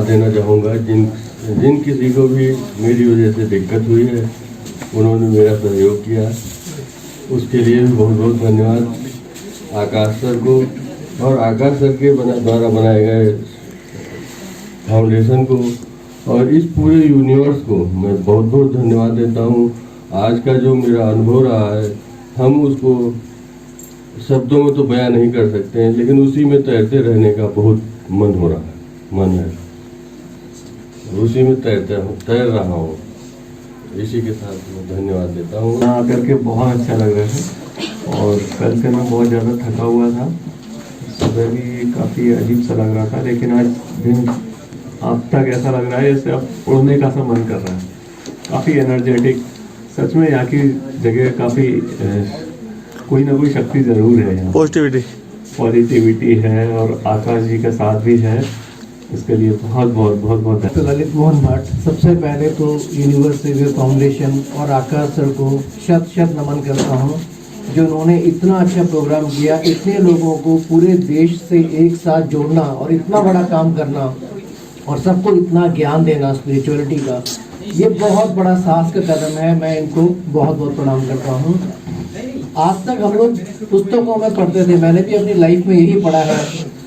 देना चाहूँगा। जिन किसी को भी मेरी वजह से दिक्कत हुई है, उन्होंने मेरा सहयोग किया, उसके लिए भी बहुत बहुत धन्यवाद आकाश सर को और आकाश सर के द्वारा बनाए गए फाउंडेशन को और इस पूरे यूनिवर्स को मैं बहुत बहुत धन्यवाद देता हूँ। आज का जो मेरा अनुभव रहा है, हम उसको शब्दों में तो बयां नहीं कर सकते हैं, लेकिन उसी में तैरते रहने का बहुत मन है, उसी में तैर रहा हूँ। इसी के साथ मैं धन्यवाद देता हूँ। आकर के बहुत अच्छा लग रहा है और कल से मैं बहुत ज़्यादा थका हुआ था, सुबह भी काफ़ी अजीब सा लग रहा था, लेकिन आज दिन अब तक ऐसा लग रहा है जैसे अब उड़ने का सा मन कर रहा है। काफ़ी एनर्जेटिक, सच में यहाँ की जगह काफ़ी कोई ना कोई शक्ति ज़रूर है यहाँ। पॉजिटिविटी है और आकाश जी का साथ भी है, इसके लिए बहुत बहुत ललित मोहन भट्ट, सबसे पहले तो यूनिवर्स सेवियर फाउंडेशन और आकाश सर को शत नमन करता हूँ, जो उन्होंने इतना अच्छा प्रोग्राम किया, इतने लोगों को पूरे देश से एक साथ जोड़ना और इतना बड़ा काम करना और सबको इतना ज्ञान देना स्पिरिचुअलिटी का, ये बहुत बड़ा साहस का कदम है। मैं इनको बहुत बहुत प्रणाम करता हूँ। आज तक हम लोग पुस्तकों में पढ़ते थे, मैंने भी अपनी लाइफ में यही पढ़ा है,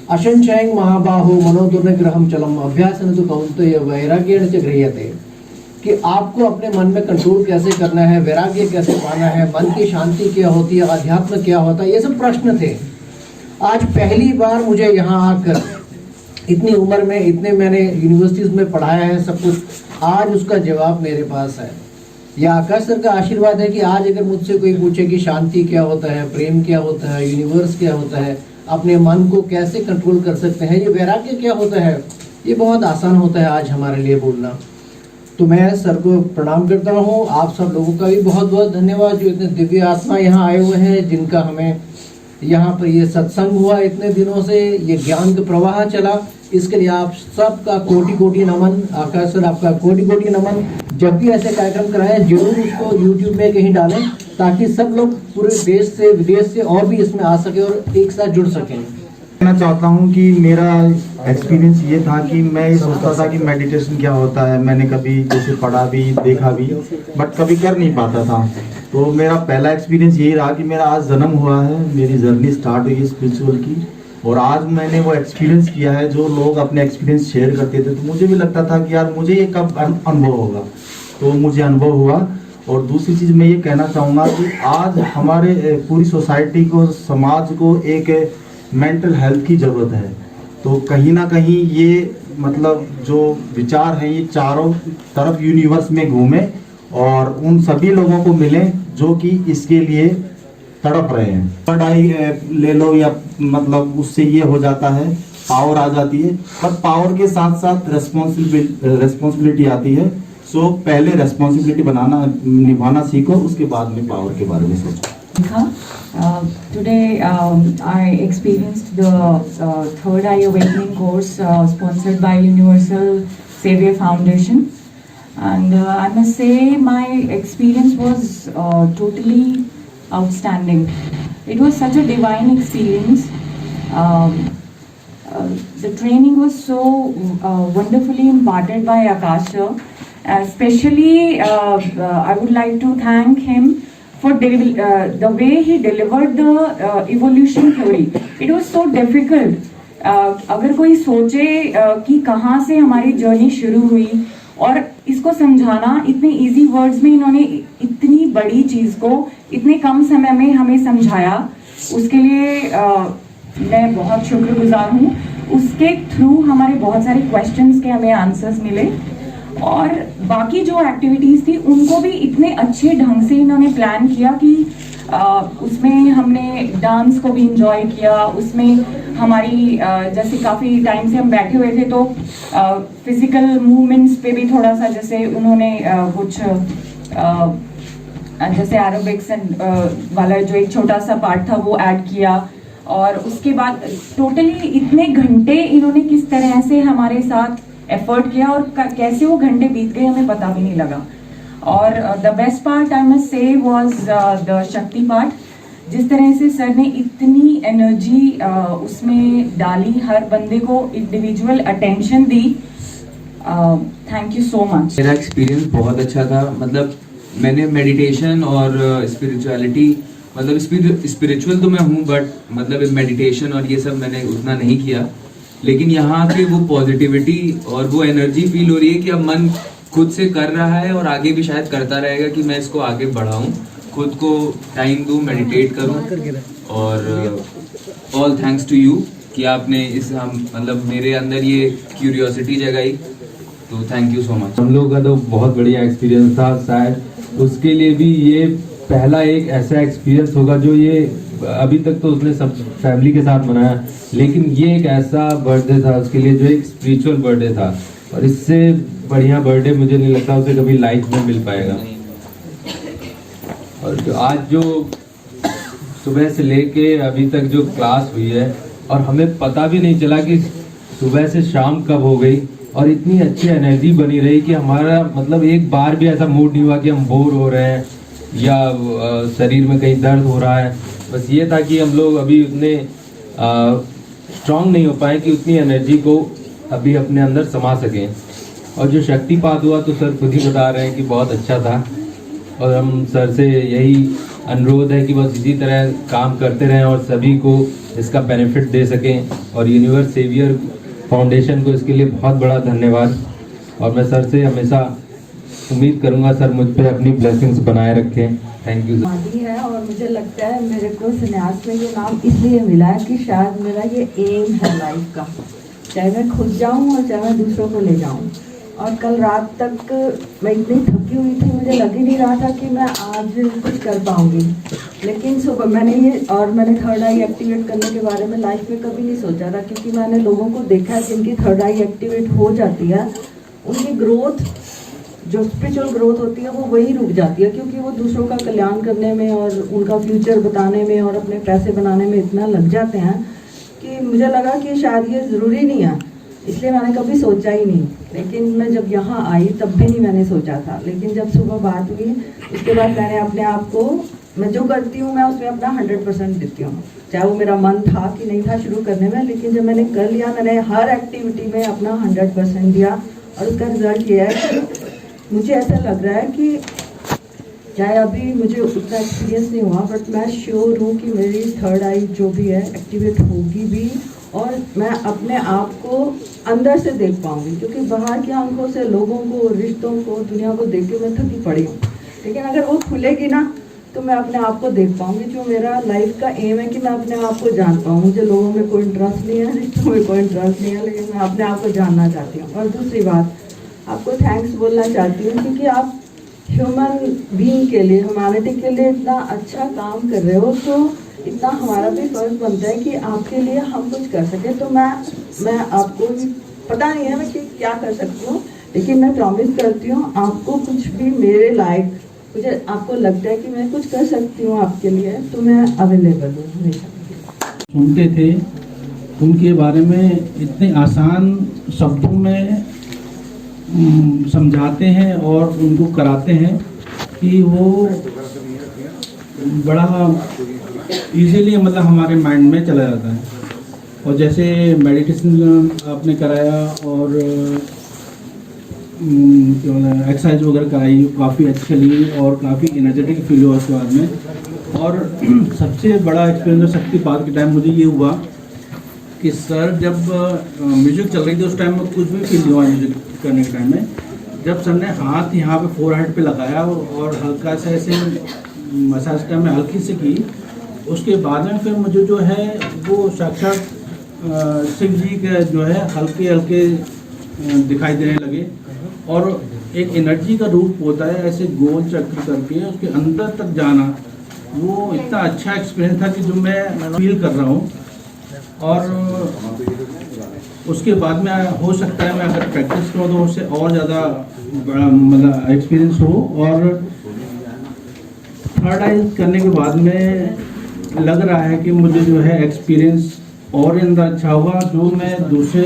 अशंशयं महाबाहो मनोदुर्निग्रहं चलम अभ्यासन तो कौन्तेय वैराग्येण च गृह्यते, कि आपको अपने मन में कंट्रोल कैसे करना है, वैराग्य कैसे पाना है, मन की शांति क्या होती है, अध्यात्म क्या होता है, ये सब प्रश्न थे। आज पहली बार मुझे यहाँ आकर इतनी उम्र में इतने मैंने यूनिवर्सिटीज़ में पढ़ाया है सब कुछ, आज उसका जवाब मेरे पास है। यह आकाश सर का आशीर्वाद है कि आज अगर मुझसे कोई पूछे कि शांति क्या होता है, प्रेम क्या होता है, यूनिवर्स क्या होता है, अपने मन को कैसे कंट्रोल कर सकते हैं, ये वैराग्य क्या होता है, ये बहुत आसान होता है आज हमारे लिए बोलना। तो मैं सर को प्रणाम करता हूँ। आप सब लोगों का भी बहुत बहुत धन्यवाद, जो इतने दिव्य आत्मा यहाँ आए हुए हैं, जिनका हमें यहाँ पर ये सत्संग हुआ इतने दिनों से, ये ज्ञान का प्रवाह चला, इसके लिए आप सबका कोटि कोटि नमन। आकाश सर आपका कोटि कोटि नमन। जब भी ऐसे कार्यक्रम कराएं जरूर उसको YouTube में कहीं डालें, ताकि सब लोग पूरे देश से विदेश से और भी इसमें आ सके और एक साथ जुड़ सकें। कहना चाहता हूँ कि मेरा एक्सपीरियंस ये था कि मैं ये सोचता था कि मेडिटेशन क्या होता है, मैंने कभी जैसे पढ़ा भी देखा भी, बट कभी कर नहीं पाता था। तो मेरा पहला एक्सपीरियंस यही रहा कि मेरा आज जन्म हुआ है, मेरी जर्नी स्टार्ट हुई स्पिरिचुअल की, और आज मैंने वो एक्सपीरियंस किया है जो लोग अपने एक्सपीरियंस शेयर करते थे। तो मुझे भी लगता था कि यार मुझे ये कब अनुभव होगा, तो मुझे अनुभव हुआ। और दूसरी चीज़ मैं ये कहना चाहूँगा कि आज हमारे पूरी सोसाइटी को, समाज को एक मेंटल हेल्थ की ज़रूरत है। तो कहीं ना कहीं ये मतलब जो विचार हैं ये चारों तरफ यूनिवर्स में घूमे और उन सभी लोगों को मिले जो कि इसके लिए तड़प रहे हैं। पढ़ाई ले लो या मतलब उससे ये हो जाता है, पावर आ जाती है, पर पावर के साथ साथ रेस्पॉन्सिबिलिटी आती है। सो पहले रेस्पॉन्सिबिलिटी निभाना सीखो, उसके बाद में पावर के बारे में सोचो। Today I experienced the third eye awakening course sponsored by Universal Savior Foundation, and I must say my experience was totally outstanding. It was such a divine experience. The training was so wonderfully imparted by Akash sir. Especially I would like to thank him for the way he delivered the evolution theory. It was so difficult. अगर कोई सोचे कि कहाँ से हमारी journey शुरू हुई और इसको समझाना इतने इजी वर्ड्स में, इन्होंने इतनी बड़ी चीज़ को इतने कम समय में हमें समझाया, उसके लिए मैं बहुत शुक्रगुजार हूँ। उसके थ्रू हमारे बहुत सारे क्वेश्चंस के हमें आंसर्स मिले और बाकी जो एक्टिविटीज़ थी उनको भी इतने अच्छे ढंग से इन्होंने प्लान किया कि उसमें हमने डांस को भी इंजॉय किया। उसमें हमारी जैसे काफ़ी टाइम से हम बैठे हुए थे तो फिजिकल मूवमेंट्स पे भी थोड़ा सा, जैसे उन्होंने कुछ जैसे एरोबिक्स वाला जो एक छोटा सा पार्ट था वो ऐड किया। और उसके बाद टोटली इतने घंटे इन्होंने किस तरह से हमारे साथ एफर्ट किया और कैसे वो घंटे बीत गए हमें पता भी नहीं लगा। और the best part I must say was the शक्ति पार्ट। जिस तरह से सर ने इतनी एनर्जी उसमें डाली, हर बंदे को individual attention the, Thank you so much. मेरा एक्सपीरियंस बहुत अच्छा था। मतलब मैंने मेडिटेशन और स्पिरिचुअलिटी, मतलब स्पिरिचुअल तो मैं हूँ, बट मतलब मेडिटेशन और ये सब मैंने उतना नहीं किया। लेकिन यहाँ के वो पॉजिटिविटी और वो एनर्जी फील हो रही है कि अब मन खुद से कर रहा है और आगे भी शायद करता रहेगा कि मैं इसको आगे बढ़ाऊँ, खुद को टाइम दूँ, मेडिटेट करूँ। और ऑल थैंक्स टू यू कि आपने इस मतलब मेरे अंदर ये क्यूरियोसिटी जगाई, तो थैंक यू सो मच। हम लोगों का तो बहुत बढ़िया एक्सपीरियंस था, शायद उसके लिए भी ये पहला एक ऐसा एक्सपीरियंस होगा जो ये अभी तक तो उसने सब फैमिली के साथ मनाया, लेकिन ये एक ऐसा बर्थडे था उसके लिए जो एक स्पिरिचुअल बर्थडे था, और इससे बढ़िया बर्थडे मुझे नहीं लगता उसे कभी लाइफ में मिल पाएगा। और जो आज जो सुबह से लेके अभी तक जो क्लास हुई है, और हमें पता भी नहीं चला कि सुबह से शाम कब हो गई, और इतनी अच्छी एनर्जी बनी रही कि हमारा मतलब एक बार भी ऐसा मूड नहीं हुआ कि हम बोर हो रहे हैं या शरीर में कहीं दर्द हो रहा है। बस ये था कि हम लोग अभी उतने स्ट्रांग नहीं हो पाए कि उतनी एनर्जी को अभी अपने अंदर समा सकें। और जो शक्तिपात हुआ तो सर खुद ही बता रहे हैं कि बहुत अच्छा था, और हम सर से यही अनुरोध है कि बस इसी तरह काम करते रहें और सभी को इसका बेनिफिट दे सकें। और यूनिवर्स सेवियर फाउंडेशन को इसके लिए बहुत बड़ा धन्यवाद। और मैं सर से हमेशा उम्मीद करूंगा सर मुझ पे अपनी ब्लेसिंग्स बनाए रखें। Thank you. मादी है, और मुझे लगता है मेरे को संन्यास में ये नाम इसलिए मिला है कि शायद मेरा ये एम है लाइफ का, चाहे मैं खुद जाऊं और चाहे मैं दूसरों को ले जाऊं। और कल रात तक मैं इतनी थकी हुई थी, मुझे लग ही नहीं रहा था कि मैं आज कुछ कर पाऊंगी। लेकिन सुबह मैंने थर्ड आई एक्टिवेट करने के बारे में लाइफ में कभी नहीं सोचा था, क्योंकि मैंने लोगों को देखा है जिनकी थर्ड आई एक्टिवेट हो जाती है, उनकी ग्रोथ जो स्पिरिचुअल ग्रोथ होती है वो वही रुक जाती है, क्योंकि वो दूसरों का कल्याण करने में और उनका फ्यूचर बताने में और अपने पैसे बनाने में इतना लग जाते हैं कि मुझे लगा कि शायद ये ज़रूरी नहीं है, इसलिए मैंने कभी सोचा ही नहीं। लेकिन मैं जब यहाँ आई तब भी नहीं मैंने सोचा था, लेकिन जब सुबह बात हुई उसके बाद मैंने अपने आप को, मैं जो करती हूँ मैं उसमें अपना 100% देती हूँ, चाहे वो मेरा मन था कि नहीं था शुरू करने में, लेकिन जब मैंने कर लिया मैंने हर एक्टिविटी में अपना 100% दिया। और उसका रिजल्ट ये है कि मुझे ऐसा लग रहा है कि चाहे अभी मुझे उतना एक्सपीरियंस नहीं हुआ, बट मैं श्योर हूँ कि मेरी थर्ड आई जो भी है एक्टिवेट होगी भी, और मैं अपने आप को अंदर से देख पाऊंगी, क्योंकि बाहर की आंखों से लोगों को, रिश्तों को, दुनिया को देख के मैं थकी पड़ी हूँ। लेकिन अगर वो खुलेगी ना तो मैं अपने आप को देख पाऊंगी। जो मेरा लाइफ का एम है कि मैं अपने आप को जान पाऊँ। मुझे लोगों में कोई इंटरेस्ट नहीं है, रिश्तों में कोई इंटरेस्ट नहीं है, लेकिन मैं अपने आप को जानना चाहती हूँ। और दूसरी बात, आपको थैंक्स बोलना चाहती हूँ, क्योंकि आप ह्यूमन बीइंग के लिए, ह्यूमैनिटी के लिए इतना अच्छा काम कर रहे हो, तो इतना हमारा भी फर्ज बनता है कि आपके लिए हम कुछ कर सकें। तो मैं आपको पता नहीं है मैं कि क्या कर सकती हूँ, लेकिन मैं प्रॉमिस करती हूँ आपको कुछ भी मेरे लायक, मुझे आपको लगता है कि मैं कुछ कर सकती हूँ आपके लिए, तो मैं अवेलेबल हूँ हमेशा। सुनते थे उनके बारे में, इतने आसान शब्दों में समझाते हैं और उनको कराते हैं कि वो बड़ा इजीली मतलब हमारे माइंड में चला जाता है। और जैसे मेडिटेशन आपने कराया और एक्सरसाइज वगैरह कराई, काफ़ी अच्छी लगी और काफ़ी एनर्जेटिक फील हुआ उसके बाद में। और सबसे बड़ा एक्सपीरियंस शक्तिपात के टाइम मुझे ये हुआ कि सर जब म्यूजिक चल रही थी उस टाइम में कुछ भी फील नहीं हुआ म्यूजिक करने के टाइम में। जब सर ने हाथ यहाँ पे फोरहेड पे लगाया और हल्का से ऐसे मसाज टाइम में हल्की से की, उसके बाद में फिर मुझे जो है वो साक्षात शिव जी के जो है हल्के हल्के दिखाई देने लगे। और एक एनर्जी का रूप होता है ऐसे गोल चक्र करके उसके अंदर तक जाना, वो इतना अच्छा एक्सपीरियंस था कि जो मैं फील कर रहा हूँ। और उसके बाद में हो सकता है मैं अगर प्रैक्टिस करूँ तो उससे और ज़्यादा बड़ा मतलब एक्सपीरियंस हो। और थर्ड आई करने के बाद में लग रहा है कि मुझे जो है एक्सपीरियंस और अंदर अच्छा होगा, जो मैं दूसरे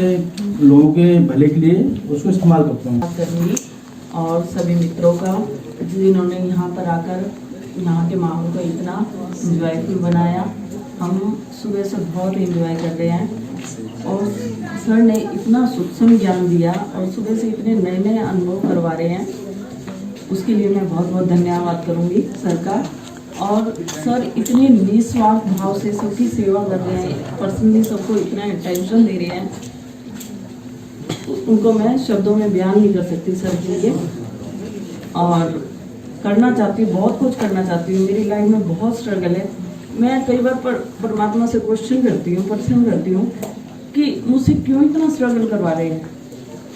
लोगों के भले के लिए उसको इस्तेमाल करता हूँ। और सभी मित्रों का जिन्होंने यहाँ पर आकर यहाँ के माहौल को इतना इंजॉयफुल बनाया। हम सुबह से बहुत इंजॉय कर रहे हैं और सर ने इतना सूक्ष्म ज्ञान दिया और सुबह से इतने नए नए अनुभव करवा रहे हैं, उसके लिए मैं बहुत बहुत धन्यवाद करूंगी सर का। और सर इतने निस्वार्थ भाव से सबकी सेवा कर रहे हैं, पर्सनली सबको इतना अटेंशन दे रहे हैं, उनको मैं शब्दों में बयान नहीं कर सकती सर के लिए। और करना चाहती हूँ, बहुत कुछ करना चाहती हूँ, मेरी लाइफ में बहुत स्ट्रगल है। मैं कई बार परमात्मा से क्वेश्चन करती हूँ, प्रश्न करती हूँ कि मुझसे क्यों इतना स्ट्रगल करवा रहे हैं,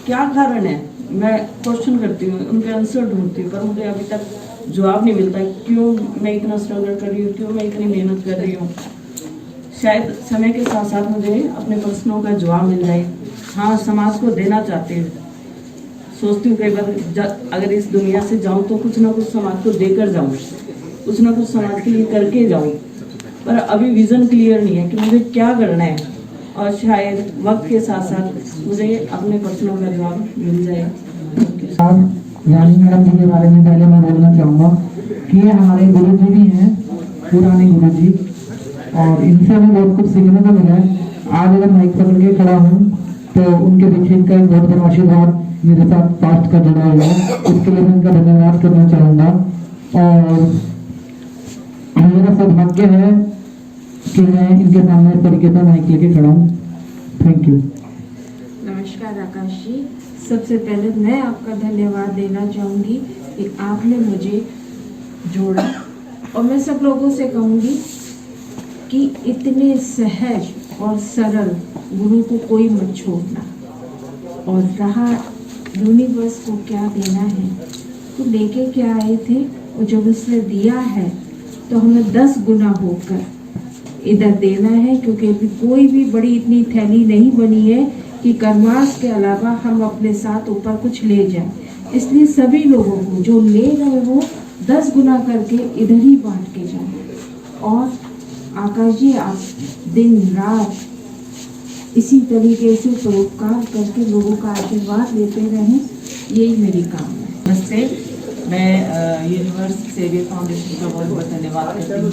क्या कारण है। मैं क्वेश्चन करती हूँ, उनके आंसर ढूंढती हूँ, पर मुझे अभी तक जवाब नहीं मिलता है क्यों मैं इतना स्ट्रगल कर रही हूँ, क्यों मैं इतनी मेहनत कर रही हूँ। शायद समय के साथ साथ मुझे अपने प्रश्नों का जवाब मिल जाए। हाँ, समाज को देना चाहती हूँ, सोचती हूँ कई बार अगर इस दुनिया से जाऊँ तो कुछ ना कुछ समाज को देकर जाऊँ, कुछ ना कुछ समाज के लिए करके जाऊँ, पर अभी विजन क्लियर नहीं है कि मुझे क्या करना है। और शायद वक्त के साथ साथ मुझे अपने प्रश्नों का जवाब मिल जाए। रानी मैडम जी के बारे में पहले मैं बोलना चाहूँगा कि ये हमारे गुरु जी भी हैं, पुराने गुरु जी, और इनसे हमें बहुत कुछ सीखने को मिला है। आज अगर माइक पकड़ के खड़ा हूँ तो उनके पीछे का एक बहुत बड़ा आशीर्वाद मेरे साथ पास्ट का जुड़ा हुआ है, उसके लिए मैं इनका धन्यवाद करना चाहूँगा। और मेरा सौभाग्य है कि मैं इनके सामने इस तरीके से माइक लेके खड़ा हूँ। Thank you. नमस्कार आकाश जी, सबसे पहले मैं आपका धन्यवाद देना चाहूँगी कि आपने मुझे जोड़ा। और मैं सब लोगों से कहूँगी कि इतने सहज और सरल गुरु को कोई मत छोड़ना। और रहा यूनिवर्स को क्या देना है, तो लेके क्या आए थे और जब उसने दिया है तो हमें 10 गुना होकर इधर देना है, क्योंकि अभी कोई भी बड़ी इतनी थैली नहीं बनी है कि कर्मास के अलावा हम अपने साथ ऊपर कुछ ले जाएं। इसलिए सभी लोगों को जो ले रहे हो 10 गुना करके इधर ही बांट के जाए। और आकाश जी, आप दिन रात इसी तरीके से परोपकार करके लोगों का आशीर्वाद लेते रहें, यही मेरी कामना है। नमस्ते, मैं यूनिवर्स सेवियर फाउंडेशन का बहुत बहुत धन्यवाद करती हूँ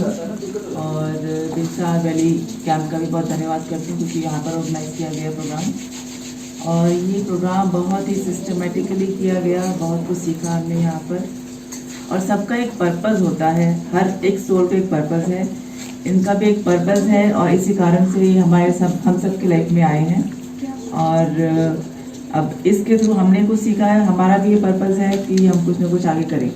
और दिलसा वैली कैंप का भी बहुत धन्यवाद करती हूँ, क्योंकि यहाँ पर ऑर्गेनाइज किया गया प्रोग्राम। और ये प्रोग्राम बहुत ही सिस्टमेटिकली किया गया, बहुत कुछ सीखा हमने यहाँ पर। और सबका एक पर्पस होता है, हर एक सोल का एक पर्पस है, इनका भी एक पर्पस है, और इसी कारण से ही हम सब की लाइफ में आए हैं। और अब इसके थ्रू हमने कुछ सीखा है, हमारा भी ये पर्पस है कि हम कुछ ना कुछ आगे करें।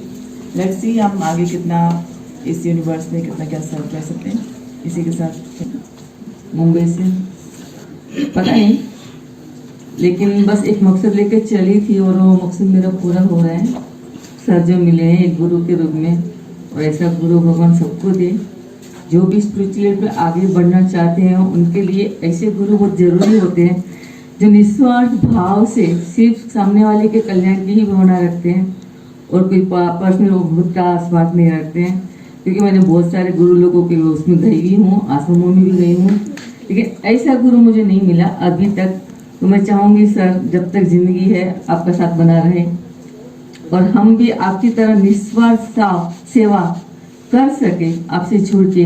लेट्स सी हम आगे कितना इस यूनिवर्स में कितना क्या सर्व कर सकते हैं। इसी के साथ मुंबई से पता नहीं, लेकिन बस एक मकसद लेकर चली थी और वो मकसद मेरा पूरा हो रहा है। सर जो मिले हैं एक गुरु के रूप में, और ऐसा गुरु भगवान सबको दे। जो भी स्पिरिचुअलिटी पे आगे बढ़ना चाहते हैं उनके लिए ऐसे गुरु बहुत जरूरी होते हैं, जो निस्वार्थ भाव से सिर्फ सामने वाले के कल्याण की ही भावना रखते हैं और कोई पर्सनल खुद का स्वार्थ नहीं रखते हैं। क्योंकि मैंने बहुत सारे गुरु लोगों के उसमें गई भी हूँ, आश्रमों में भी गई हूँ, लेकिन ऐसा गुरु मुझे नहीं मिला अभी तक। तो मैं चाहूँगी सर, जब तक जिंदगी है आपका साथ बना रहे और हम भी आपकी तरह निस्वार्थ सेवा कर सके, आपसे जुड़ के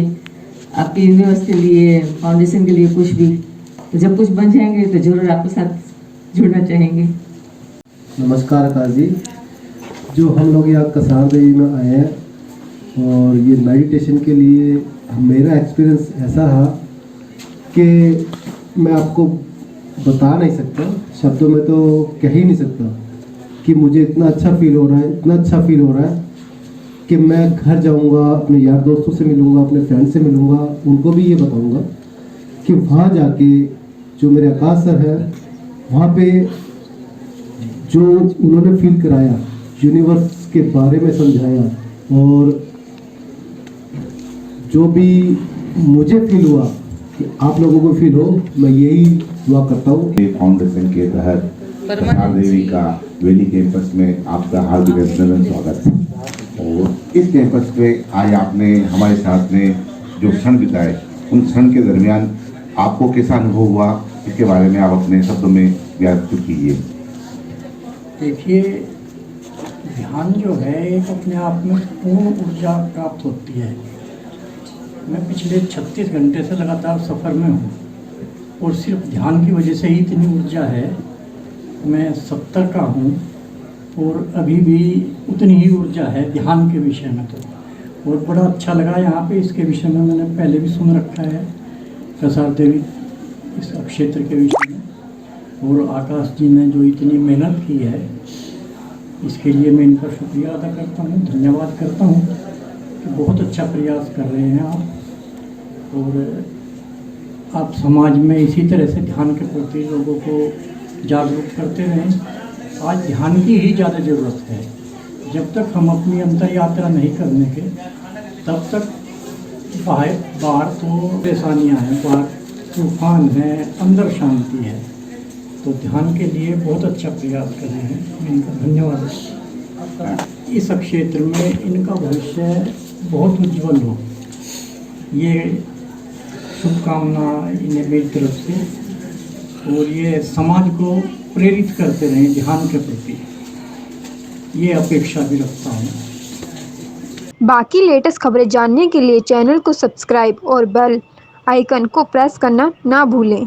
आपकी यूनिवर्स के लिए, फाउंडेशन के लिए कुछ भी। तो जब कुछ बन जाएंगे तो जरूर आपके साथ जुड़ना चाहेंगे। नमस्कार आकाश जी, जो हम लोग यहाँ कसार देवी में आए हैं और ये मेडिटेशन के लिए मेरा एक्सपीरियंस ऐसा रहा कि मैं आपको बता नहीं सकता, शब्दों में तो कह ही नहीं सकता कि मुझे इतना अच्छा फील हो रहा है, इतना अच्छा फील हो रहा है कि मैं घर जाऊंगा, अपने यार दोस्तों से मिलूंगा, अपने फ्रेंड से मिलूंगा, उनको भी ये बताऊंगा कि वहाँ जाके जो मेरे आकाश सर है, वहाँ पे जो उन्होंने फील कराया, यूनिवर्स के बारे में समझाया, और जो भी मुझे फील हुआ कि आप लोगों को फील हो, मैं यही दुआ करता हूँ। फाउंडेशन के तहत कसार देवी का वैली कैंपस में आपका हार्दिक अभिनंदन स्वागत है। और इस कैंपस पे आज आपने हमारे साथ में जो क्षण बिताए, उन क्षण के दरमियान आपको कैसा अनुभव हुआ, इसके बारे में आप अपने शब्दों में व्यक्त कीजिए। देखिए, ध्यान जो है एक अपने आप में पूर्ण ऊर्जा प्राप्त होती है। मैं पिछले 36 घंटे से लगातार सफ़र में हूँ और सिर्फ ध्यान की वजह से ही इतनी ऊर्जा है। मैं 70 का हूँ और अभी भी उतनी ही ऊर्जा है ध्यान के विषय में। तो और बड़ा अच्छा लगा यहाँ पे, इसके विषय में मैंने पहले भी सुन रखा है प्रसाद देवी इस क्षेत्र के विषय में, और आकाश जी ने जो इतनी मेहनत की है इसके लिए मैं इनका शुक्रिया अदा करता हूँ, धन्यवाद करता हूँ कि बहुत अच्छा प्रयास कर रहे हैं आप, और आप समाज में इसी तरह से ध्यान के प्रति लोगों को जागरूक करते रहें। आज ध्यान की ही ज़्यादा ज़रूरत है। जब तक हम अपनी अंतर यात्रा नहीं करने के तब तक बाहर तो परेशानियाँ हैं, बाहर तूफान है, अंदर शांति है। तो ध्यान के लिए बहुत अच्छा प्रयास कर रहे हैं, मैं इनका धन्यवाद। इस क्षेत्र में इनका भविष्य बहुत उज्जवल हो, ये शुभकामना इन्हें मेरी तरफ से, और ये समाज को प्रेरित करते रहें ध्यान के प्रति, ये अपेक्षा भी रखता हूँ। बाकी लेटेस्ट खबरें जानने के लिए चैनल को सब्सक्राइब और बेल आइकन को प्रेस करना ना भूलें।